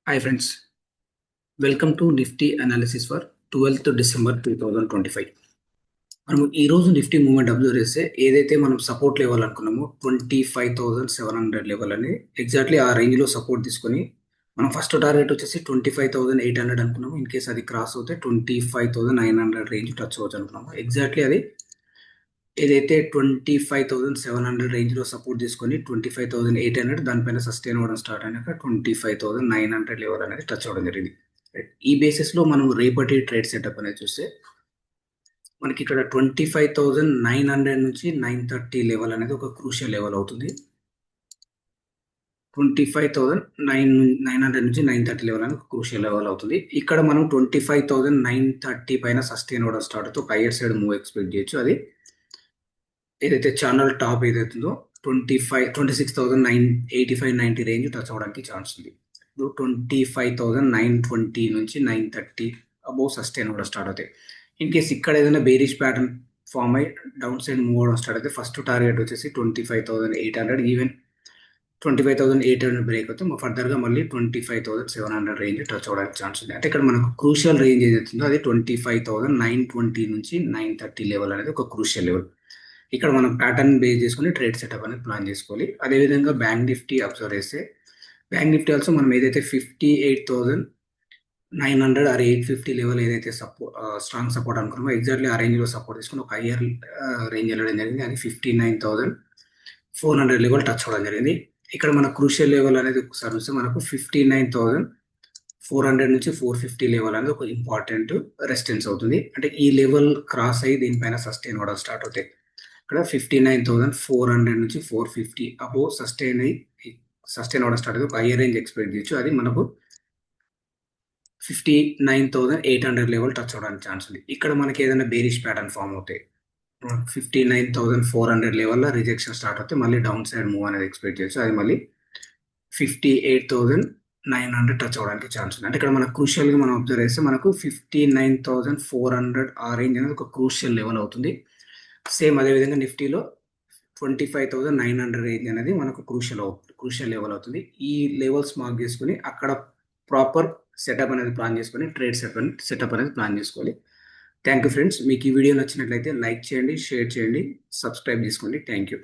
Hi friends, welcome to Nifty analysis for 12th December 2025. మనం ఈ రోజు నిఫ్టీ మూవ్మెంట్ అబ్జర్వ్ చేస్తే ఏదైతే మనం సపోర్ట్ లెవెల్ అనుకున్నామో 25,700 లెవెల్ అని ఎగ్జాక్ట్లీ ఆ రేంజ్ లో సపోర్ట్ తీసుకొని మనం ఫస్ట్ టార్గెట్ వచ్చేసి 25,800 అనుకున్నాము. ఇన్ కేస్ అది క్రాస్ అవుతే 25,900 రేంజ్ టచ్ అవ్వచ్చు అనుకున్నాము. ఎగ్జాక్ట్లీ అది ఏదైతే 25,700 రేంజ్ లో సపోర్ట్ తీసుకొని 25,800 దానిపైన సస్టైన్ అవ్వడం స్టార్ట్ అయినాక 25,900 లెవెల్ అనేది టచ్ అవ్వడం జరిగింది. ఈ బేసిస్ లో మనం రేపటి ట్రేడ్ సెటప్ అనేది చూస్తే మనకి ఇక్కడ 25,900 నుంచి 930 లెవెల్ అనేది ఒక క్రూషియల్ లెవెల్ అవుతుంది. 25,900 నుంచి 930 లెవెల్ అనేది ఒక క్రూషియల్ లెవెల్ అవుతుంది. ఇక్కడ మనం 25,930 పైన సస్టైన్ అవ్వడం స్టార్ట్ అవుతుంది. ఒక హైయర్ సైడ్ మూవ్ ఎక్స్పెక్ట్ చేయొచ్చు. అది ఏదైతే ఛానల్ టాప్ ఏదైతుందో 26,985-90 రేంజ్ టచ్ అవ్వడానికి ఛాన్స్ ఉంది. ఇప్పుడు 25,920 నుంచి 930 అబౌవ్ సస్టైన్ అవ్వడం స్టార్ట్ అవుతాయి. ఇన్ కేస్ ఇక్కడ ఏదైనా బేరిష్ ప్యాటర్న్ ఫామ్ అయ్యి డౌన్ సైడ్ మూవ్ అవడం స్టార్ట్ అయితే ఫస్ట్ టార్గెట్ వచ్చేసి 25,800, ఈవెన్ 25,800 బ్రేక్ అవుతే ఫర్దర్గా మళ్ళీ 25,700 రేంజ్ టచ్ అవ్వడానికి ఛాన్స్ ఉంది. అంటే ఇక్కడ మనకు క్రూషియల్ రేంజ్ ఏదైతుందో అది 25,920 నుంచి 930 లెవెల్ అనేది ఒక క్రూషియల్ లెవెల్. ఇక్కడ మనం ప్యాటర్న్ బేస్ చేసుకుని ట్రేడ్ సెటప్ అనేది ప్లాన్ చేసుకోవాలి. అదేవిధంగా బ్యాంక్ నిఫ్టీ అబ్జర్వ్ చేస్తే బ్యాంక్ నిఫ్టీ ఆల్సో మనం ఏదైతే 58,900 ఆర్ 850 లెవెల్ ఏదైతే స్ట్రాంగ్ సపోర్ట్ అనుకున్నామో ఎగ్జాక్ట్లీ ఆ రేంజ్ లో సపోర్ట్ తీసుకుని ఒక హయ్యర్ రేంజ్ వెళ్ళడం జరిగింది. అది 59,400 లెవెల్ టచ్ అవ్వడం జరిగింది. ఇక్కడ మన క్రూషియల్ లెవెల్ అనేది ఒకసారి చూస్తే మనకు 59,400 నుంచి 450 లెవెల్ అనేది ఒక ఇంపార్టెంట్ రెసిస్టెన్స్ అవుతుంది. అంటే ఈ లెవెల్ క్రాస్ అయ్యి దీనిపైన సస్టైన్ అవ్వడం స్టార్ట్ అవుతాయి. ఇక్కడ 59,400 నుంచి 450 అబోవ్ సస్టైన్ అవ్వడం స్టార్ట్ అవుతుంది. ఒక హయ్యర్ రేంజ్ ఎక్స్పెక్ట్ చేయొచ్చు. అది మనకు 59,800 లెవెల్ టచ్ అవ్వడానికి ఛాన్స్ ఉంది. ఇక్కడ మనకి ఏదైనా బేరిష్ ప్యాటర్న్ ఫామ్ అవుతాయి. 59,400 లెవెల్లో రిజెక్షన్ స్టార్ట్ అవుతే మళ్ళీ డౌన్ సైడ్ మూవ్ అనేది ఎక్స్పెక్ట్ చేయొచ్చు. అది మళ్ళీ 58,900 టచ్ అవ్వడానికి ఛాన్స్ ఉంది. అంటే ఇక్కడ మన క్రూషియల్గా మనం అబ్జర్వ్ చేస్తే మనకు 59,400 ఆ రేంజ్ అనేది ఒక క్రూషియల్ లెవెల్ అవుతుంది. సేమ్ అదేవిధంగా నిఫ్టీలో 25,900 రేంజ్ అనేది మనకు క్రూషియల్ లెవెల్ అవుతుంది. ఈ లెవెల్స్ మార్క్ చేసుకుని అక్కడ ప్రాపర్ సెటప్ అనేది ప్లాన్ చేసుకొని ట్రేడ్ సెటప్ అనేది ప్లాన్ చేసుకోవాలి. Thank you friends. మీకు ఈ వీడియో నచ్చినట్లయితే లైక్ చేయండి, షేర్ చేయండి, సబ్స్క్రైబ్ చేసుకోండి. Thank you.